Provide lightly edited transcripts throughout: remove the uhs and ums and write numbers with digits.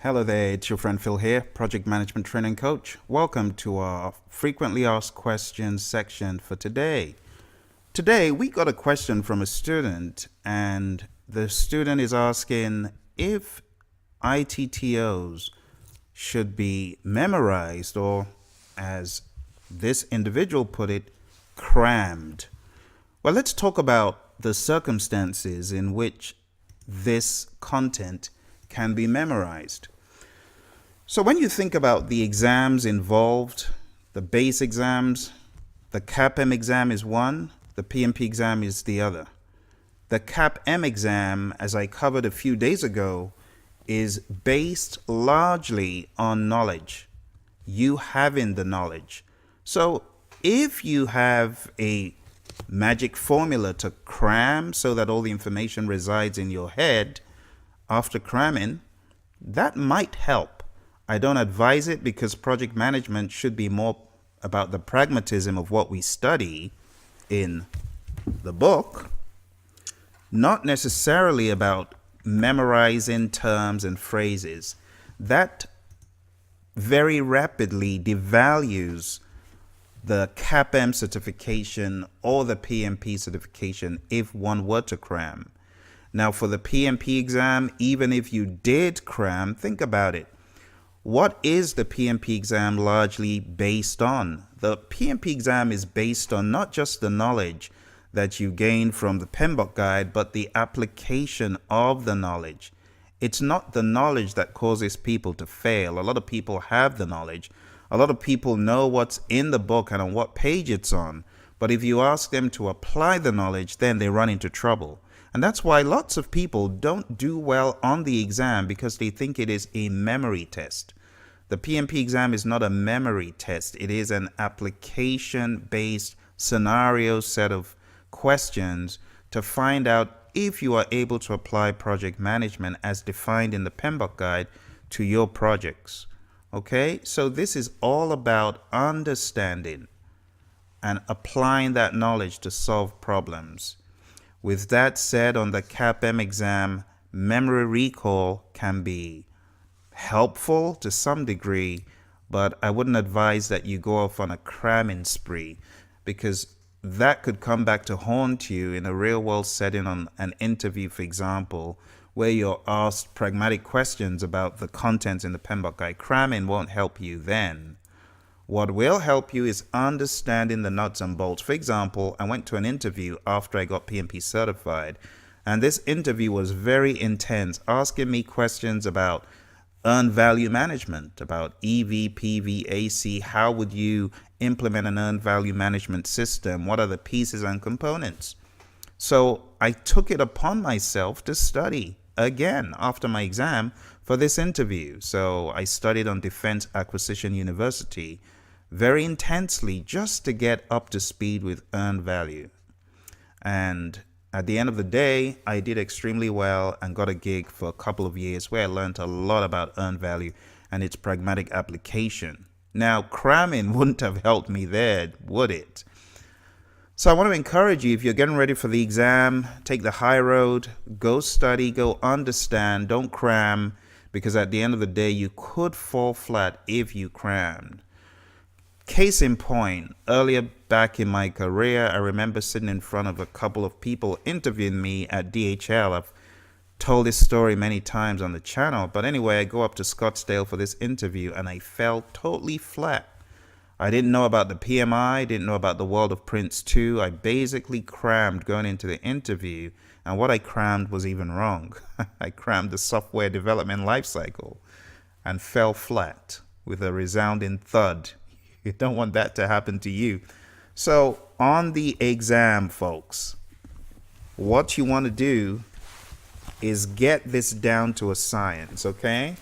Hello there, it's your friend Phil here, Project Management Training Coach. Welcome to our frequently asked questions section for today. Today, we got a question from a student, and the student is asking if ITTOs should be memorized or, as this individual put it, crammed. Well, let's talk about the circumstances in which this content can be memorized. So when you think about the exams involved, the base exams, the CAP-M exam is one, the PMP exam is the other. The CAP-M exam, as I covered a few days ago, is based largely on knowledge, you having the knowledge. So if you have a magic formula to cram so that all the information resides in your head after cramming, that might help. I don't advise it because project management should be more about the pragmatism of what we study in the book, not necessarily about memorizing terms and phrases. That very rapidly devalues the CAP-M certification or the PMP certification if one were to cram. Now, for the PMP exam, even if you did cram, think about it. What is the PMP exam largely based on? The PMP exam is based on not just the knowledge that you gain from the PMBOK guide, but the application of the knowledge. It's not the knowledge that causes people to fail. A lot of people have the knowledge. A lot of people know what's in the book and on what page it's on. But if you ask them to apply the knowledge, then they run into trouble. And that's why lots of people don't do well on the exam because they think it is a memory test. The PMP exam is not a memory test. It is an application-based scenario set of questions to find out if you are able to apply project management as defined in the PMBOK guide to your projects. Okay, so this is all about understanding and applying that knowledge to solve problems. With that said, on the CAP-M exam, memory recall can be helpful to some degree, but I wouldn't advise that you go off on a cramming spree because that could come back to haunt you in a real world setting on an interview, for example, where you're asked pragmatic questions about the content in the PMBOK guide. Cramming won't help you then. What will help you is understanding the nuts and bolts. For example, I went to an interview after I got PMP certified, and this interview was very intense, asking me questions about earned value management, about EV, PV, AC. How would you implement an earned value management system? What are the pieces and components? So I took it upon myself to study again after my exam for this interview. So I studied on Defense Acquisition University very intensely just to get up to speed with earned value. And at the end of the day, I did extremely well and got a gig for a couple of years where I learned a lot about earned value and its pragmatic application. Now, cramming wouldn't have helped me there, would it? So I want to encourage you, if you're getting ready for the exam, take the high road, go study, go understand, don't cram, because at the end of the day, you could fall flat if you crammed. Case in point, earlier back in my career, I remember sitting in front of a couple of people interviewing me at DHL. I've told this story many times on the channel, but anyway, I go up to Scottsdale for this interview and I fell totally flat. I didn't know about the PMI, didn't know about the world of Prince 2. I basically crammed going into the interview, and what I crammed was even wrong. I crammed the software development lifecycle and fell flat with a resounding thud. You don't want that to happen to you. So on the exam, folks, what you want to do is get this down to a science, okay?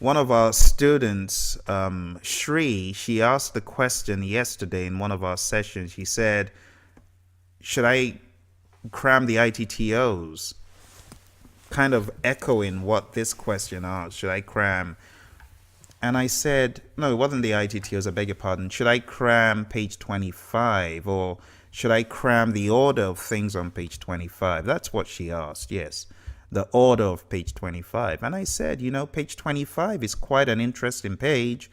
One of our students, Shri, she asked the question yesterday in one of our sessions. She said, should I cram the ITTOs? Kind of echoing what this question asked. Should I cram? And I said, no, it wasn't the ITTOs, I beg your pardon. Should I cram page 25 or should I cram the order of things on page 25? That's what she asked, yes. the order of page 25. And I said, page 25 is quite an interesting page,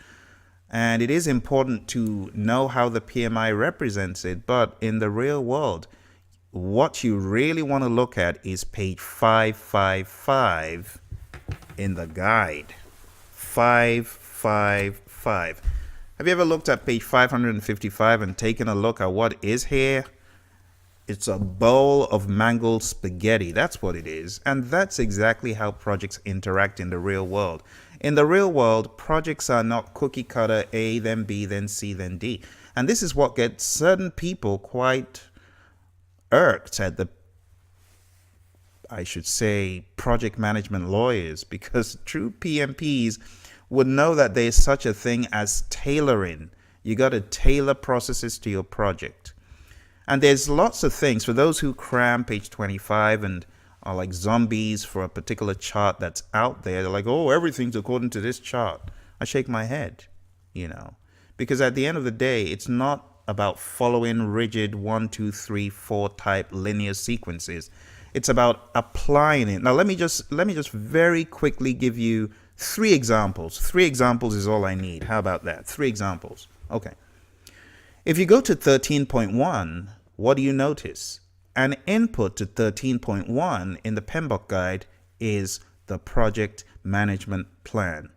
and it is important to know how the PMI represents it. But in the real world, what you really want to look at is page 555 in the guide. 555. Have you ever looked at page 555 and taken a look at what is here? It's a bowl of mangled spaghetti. That's what it is. And that's exactly how projects interact in the real world. In the real world, projects are not cookie cutter, A, then B, then C, then D. And this is what gets certain people quite irked at project management lawyers, because true PMPs would know that there's such a thing as tailoring. You got to tailor processes to your project. And there's lots of things for those who cram page 25 and are like zombies for a particular chart that's out there. They're like, oh, everything's according to this chart. I shake my head, because at the end of the day, it's not about following rigid 1, 2, 3, 4 type linear sequences. It's about applying it. Now, let me just very quickly give you 3 examples. 3 examples is all I need. How about that? 3 examples. Okay. If you go to 13.1, what do you notice? An input to 13.1 in the PMBOK guide is the project management plan.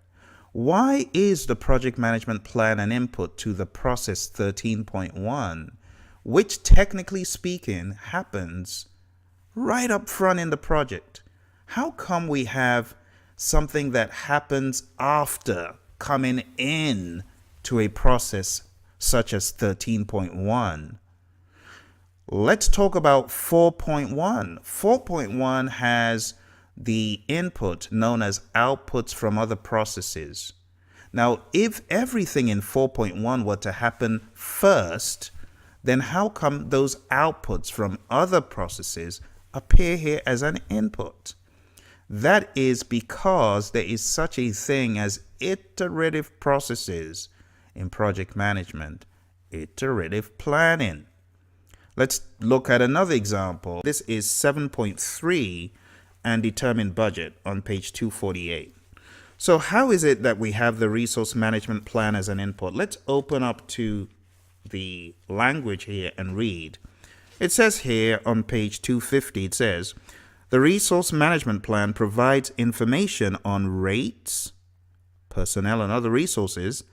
Why is the project management plan an input to the process 13.1, which technically speaking happens right up front in the project? How come we have something that happens after coming in to a process such as 13.1? Let's talk about 4.1. 4.1 has the input known as outputs from other processes. Now, if everything in 4.1 were to happen first, then how come those outputs from other processes appear here as an input? That is because there is such a thing as iterative processes in project management, iterative planning. Let's look at another example. This is 7.3 and determine budget on page 248. So how is it that we have the resource management plan as an input? Let's open up to the language here and read. It says here on page 250, it says, the resource management plan provides information on rates, personnel and other resources,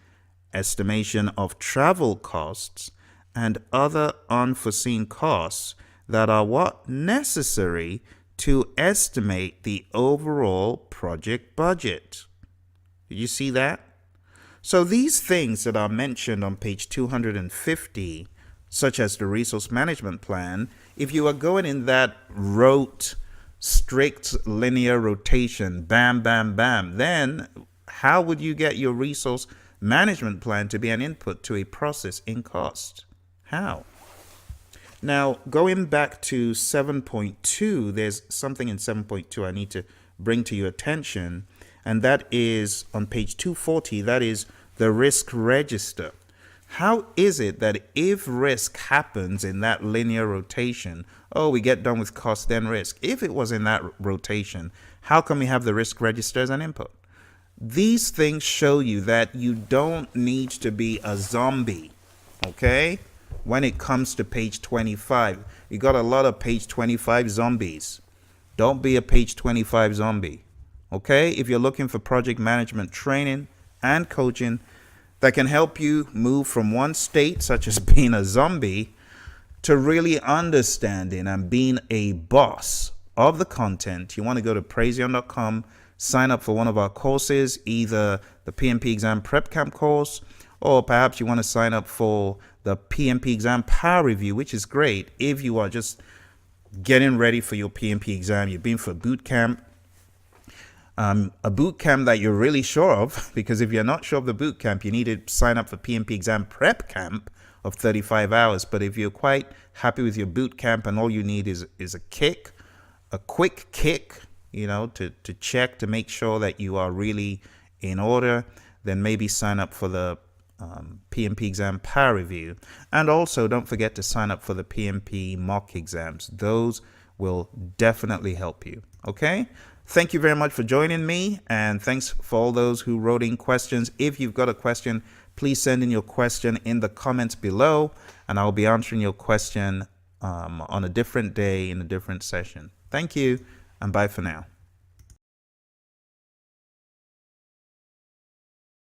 estimation of travel costs, and other unforeseen costs that are what? Necessary to estimate the overall project budget. Did you see that? So these things that are mentioned on page 250, such as the resource management plan, if you are going in that rote, strict linear rotation, bam, bam, bam, then how would you get your resource management plan to be an input to a process in cost? How? Now, going back to 7.2, there's something in 7.2 I need to bring to your attention, and that is on page 240, that is the risk register. How is it that if risk happens in that linear rotation, we get done with cost, then risk. If it was in that rotation, how come we have the risk register as an input? These things show you that you don't need to be a zombie, okay? When it comes to page 25, you got a lot of page 25 zombies. Don't be a page 25 zombie, okay? If you're looking for project management training and coaching that can help you move from one state, such as being a zombie, to really understanding and being a boss of the content, you want to go to Praizion.com, sign up for one of our courses, either the PMP Exam Prep Camp course, or perhaps you want to sign up for the PMP Exam Power Review, which is great if you are just getting ready for your PMP exam. You've been for boot camp, a boot camp that you're really sure of, because if you're not sure of the boot camp, you need to sign up for PMP Exam Prep Camp of 35 hours. But if you're quite happy with your boot camp and all you need is a quick kick, to check to make sure that you are really in order, then maybe sign up for the PMP Exam Power Review. And also don't forget to sign up for the PMP mock exams. Those will definitely help you. Okay? Thank you very much for joining me, and thanks for all those who wrote in questions. If you've got a question, please send in your question in the comments below, and I'll be answering your question on a different day in a different session. Thank you, and bye for now.